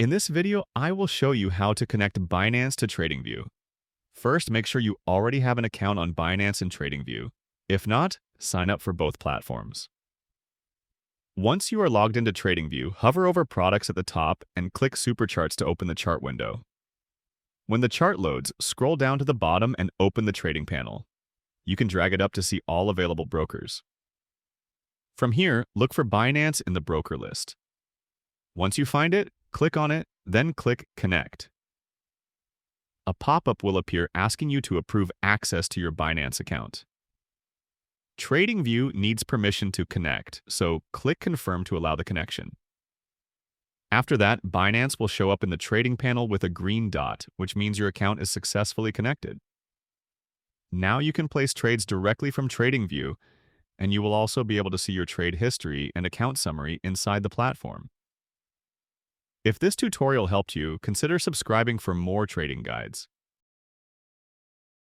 In this video, I will show you how to connect Binance to TradingView. First, make sure you already have an account on Binance and TradingView. If not, sign up for both platforms. Once you are logged into TradingView, hover over Products at the top and click Supercharts to open the chart window. When the chart loads, scroll down to the bottom and open the trading panel. You can drag it up to see all available brokers. From here, look for Binance in the broker list. Once you find it, click on it, then click Connect. A pop-up will appear asking you to approve access to your Binance account. TradingView needs permission to connect, so click Confirm to allow the connection. After that, Binance will show up in the trading panel with a green dot, which means your account is successfully connected. Now you can place trades directly from TradingView, and you will also be able to see your trade history and account summary inside the platform. If this tutorial helped you, consider subscribing for more trading guides.